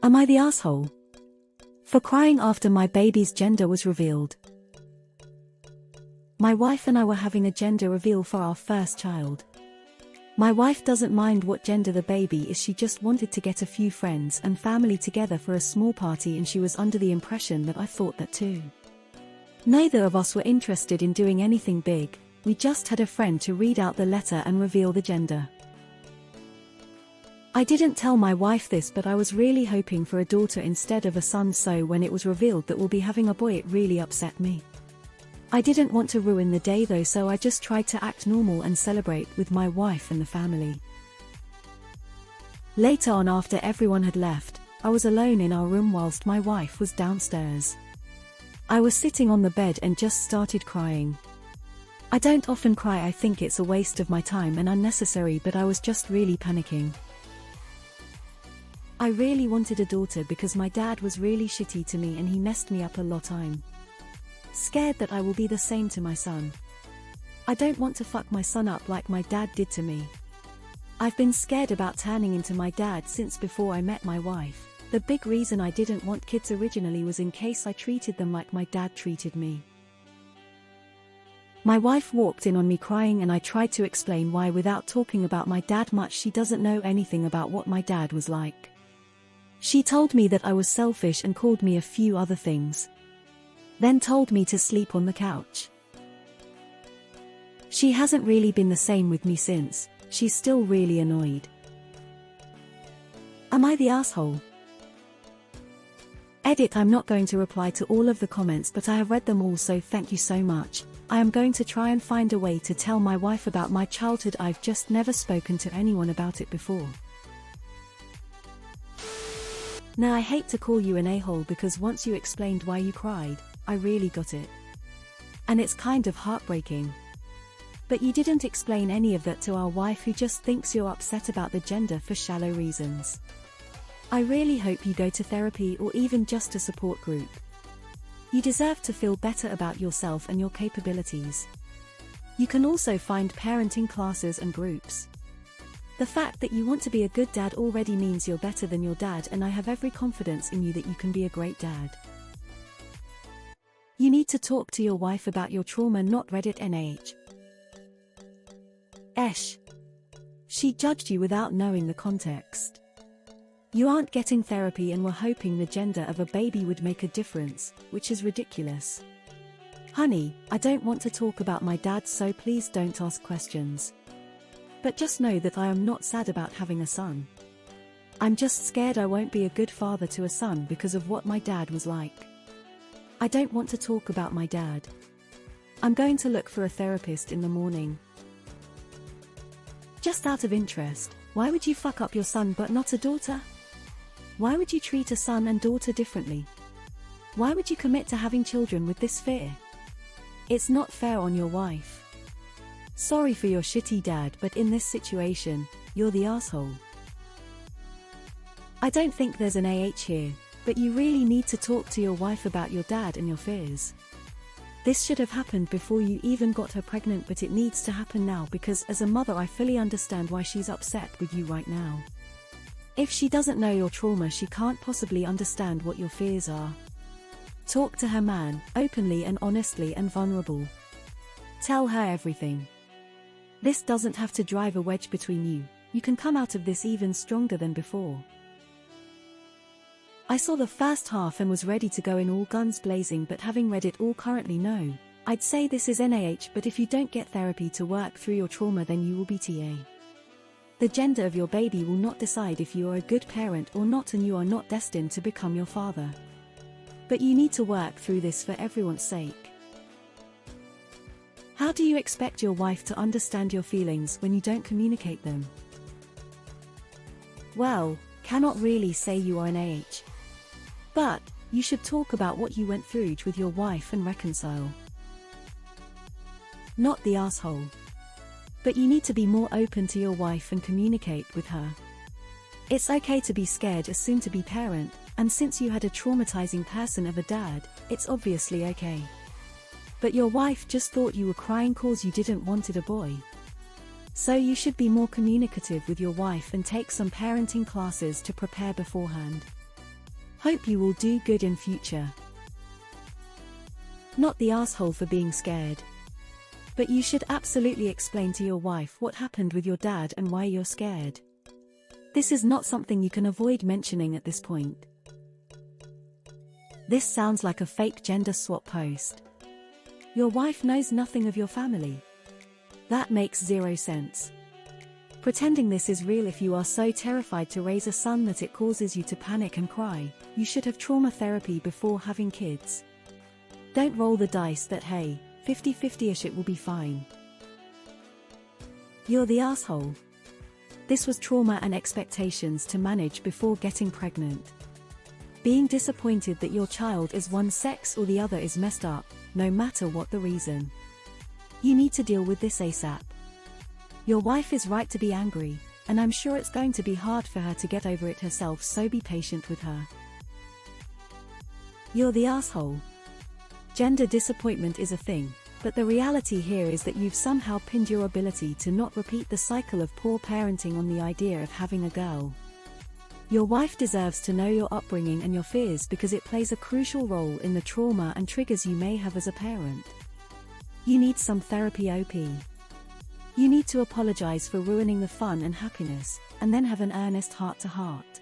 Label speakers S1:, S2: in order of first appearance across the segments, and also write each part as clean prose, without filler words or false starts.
S1: Am I the asshole for crying after my baby's gender was revealed? My wife and I were having a gender reveal for our first child. My wife doesn't mind what gender the baby is, she just wanted to get a few friends and family together for a small party, and she was under the impression that I thought that too. Neither of us were interested in doing anything big, we just had a friend to read out the letter and reveal the gender. I didn't tell my wife this, but I was really hoping for a daughter instead of a son, so when it was revealed that we'll be having a boy, it really upset me. I didn't want to ruin the day though, so I just tried to act normal and celebrate with my wife and the family. Later on, after everyone had left, I was alone in our room whilst my wife was downstairs. I was sitting on the bed and just started crying. I don't often cry, I think it's a waste of my time and unnecessary, but I was just really panicking. I really wanted a daughter because my dad was really shitty to me and he messed me up a lot. I'm scared that I will be the same to my son. I don't want to fuck my son up like my dad did to me. I've been scared about turning into my dad since before I met my wife. The big reason I didn't want kids originally was in case I treated them like my dad treated me. My wife walked in on me crying and I tried to explain why without talking about my dad much. She doesn't know anything about what my dad was like. She told me that I was selfish and called me a few other things. Then told me to sleep on the couch. She hasn't really been the same with me since, she's still really annoyed. Am I the asshole? Edit: I'm not going to reply to all of the comments, but I have read them all, so thank you so much. I am going to try and find a way to tell my wife about my childhood. I've just never spoken to anyone about it before. Now I hate to call you an a-hole because once you explained why you cried, I really got it. And it's kind of heartbreaking. But you didn't explain any of that to our wife, who just thinks you're upset about the gender for shallow reasons. I really hope you go to therapy or even just a support group. You deserve to feel better about yourself and your capabilities. You can also find parenting classes and groups. The fact that you want to be a good dad already means you're better than your dad, and I have every confidence in you that you can be a great dad. You need to talk to your wife about your trauma, not Reddit NH. Esh. She judged you without knowing the context. You aren't getting therapy and were hoping the gender of a baby would make a difference, which is ridiculous. Honey, I don't want to talk about my dad, so please don't ask questions. But just know that I am not sad about having a son. I'm just scared I won't be a good father to a son because of what my dad was like. I don't want to talk about my dad. I'm going to look for a therapist in the morning. Just out of interest, why would you fuck up your son but not a daughter? Why would you treat a son and daughter differently? Why would you commit to having children with this fear? It's not fair on your wife. Sorry for your shitty dad, but in this situation, you're the asshole. I don't think there's an AH here, but you really need to talk to your wife about your dad and your fears. This should have happened before you even got her pregnant, but it needs to happen now because as a mother I fully understand why she's upset with you right now. If she doesn't know your trauma, she can't possibly understand what your fears are. Talk to her man, openly and honestly and vulnerable. Tell her everything. This doesn't have to drive a wedge between you. You can come out of this even stronger than before. I saw the first half and was ready to go in all guns blazing, but having read it all currently no. I'd say this is NAH, but if you don't get therapy to work through your trauma, then you will be TA. The gender of your baby will not decide if you are a good parent or not, and you are not destined to become your father. But you need to work through this for everyone's sake. How do you expect your wife to understand your feelings when you don't communicate them? Well, cannot really say you are an AH. But, you should talk about what you went through with your wife and reconcile. Not the asshole. But you need to be more open to your wife and communicate with her. It's okay to be scared as soon-to-be parent, and since you had a traumatizing person of a dad, it's obviously okay. But your wife just thought you were crying cause you didn't wanted a boy. So you should be more communicative with your wife and take some parenting classes to prepare beforehand. Hope you will do good in future. Not the asshole for being scared. But you should absolutely explain to your wife what happened with your dad and why you're scared. This is not something you can avoid mentioning at this point. This sounds like a fake gender swap post. Your wife knows nothing of your family. That makes zero sense. Pretending this is real. If you are so terrified to raise a son that it causes you to panic and cry, you should have trauma therapy before having kids. Don't roll the dice that hey, 50-50ish it will be fine. You're the asshole. This was trauma and expectations to manage before getting pregnant. Being disappointed that your child is one sex or the other is messed up, no matter what the reason. You need to deal with this ASAP. Your wife is right to be angry, and I'm sure it's going to be hard for her to get over it herself, so be patient with her. You're the asshole. Gender disappointment is a thing, but the reality here is that you've somehow pinned your ability to not repeat the cycle of poor parenting on the idea of having a girl. Your wife deserves to know your upbringing and your fears because it plays a crucial role in the trauma and triggers you may have as a parent. You need some therapy, OP. You need to apologize for ruining the fun and happiness, and then have an earnest heart-to-heart.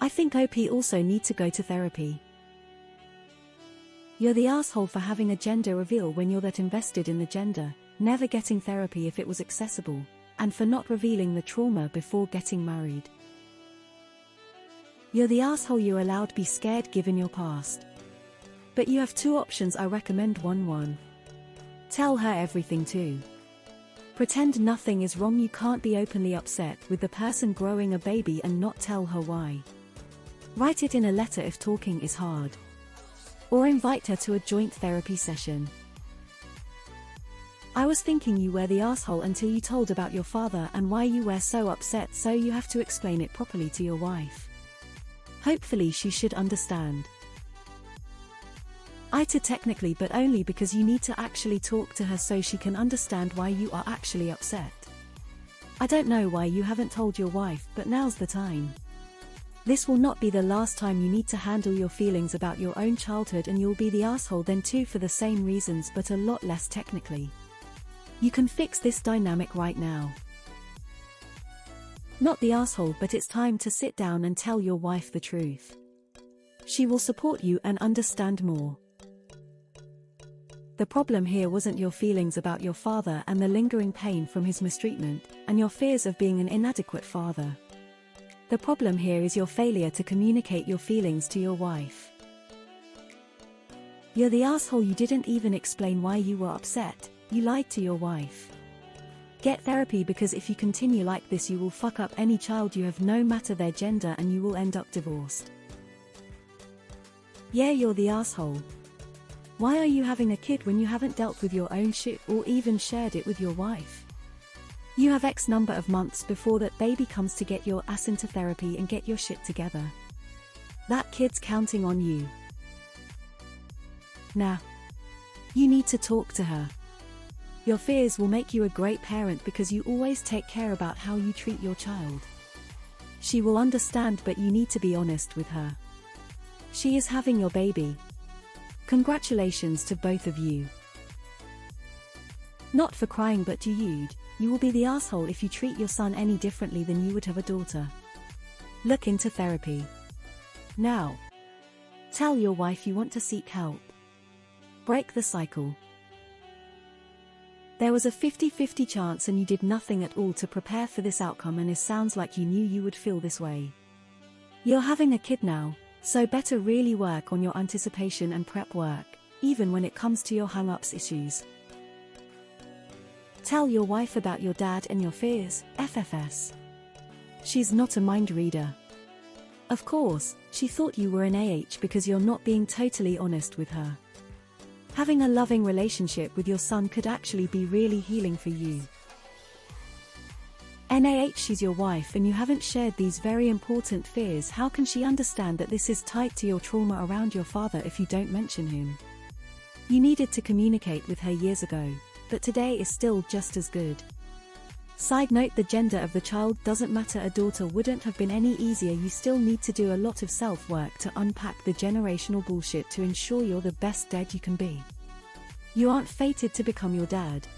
S1: I think OP also need to go to therapy. You're the asshole for having a gender reveal when you're that invested in the gender, never getting therapy if it was accessible, and for not revealing the trauma before getting married. You're the asshole you're allowed to be scared given your past. But you have two options. I recommend 1. Tell her everything too. Pretend nothing is wrong. You can't be openly upset with the person growing a baby and not tell her why. Write it in a letter if talking is hard. Or invite her to a joint therapy session. I was thinking you were the asshole until you told about your father and why you were so upset, so you have to explain it properly to your wife. Hopefully she should understand. AITA technically, but only because you need to actually talk to her so she can understand why you are actually upset. I don't know why you haven't told your wife, but now's the time. This will not be the last time you need to handle your feelings about your own childhood, and you'll be the asshole then too for the same reasons but a lot less technically. You can fix this dynamic right now. Not the asshole, but it's time to sit down and tell your wife the truth. She will support you and understand more. The problem here wasn't your feelings about your father and the lingering pain from his mistreatment, and your fears of being an inadequate father. The problem here is your failure to communicate your feelings to your wife. You're the asshole. You didn't even explain why you were upset, you lied to your wife. Get therapy, because if you continue like this you will fuck up any child you have, no matter their gender, and you will end up divorced. Yeah, you're the asshole. Why are you having a kid when you haven't dealt with your own shit or even shared it with your wife? You have X number of months before that baby comes to get your ass into therapy and get your shit together. That kid's counting on you. Now, you need to talk to her. Your fears will make you a great parent because you always take care about how you treat your child. She will understand, but you need to be honest with her. She is having your baby. Congratulations to both of you. Not for crying, but to you. You will be the asshole if you treat your son any differently than you would have a daughter. Look into therapy. Now. Tell your wife you want to seek help. Break the cycle. There was a 50-50 chance and you did nothing at all to prepare for this outcome, and it sounds like you knew you would feel this way. You're having a kid now, so better really work on your anticipation and prep work, even when it comes to your hang-ups issues. Tell your wife about your dad and your fears, FFS. She's not a mind reader. Of course, she thought you were an AH because you're not being totally honest with her. Having a loving relationship with your son could actually be really healing for you. NaH, she's your wife and you haven't shared these very important fears. How can she understand that this is tied to your trauma around your father if you don't mention him? You needed to communicate with her years ago, but today is still just as good. Side note: the gender of the child doesn't matter. A daughter wouldn't have been any easier. You still need to do a lot of self-work to unpack the generational bullshit to ensure you're the best dad you can be. You aren't fated to become your dad.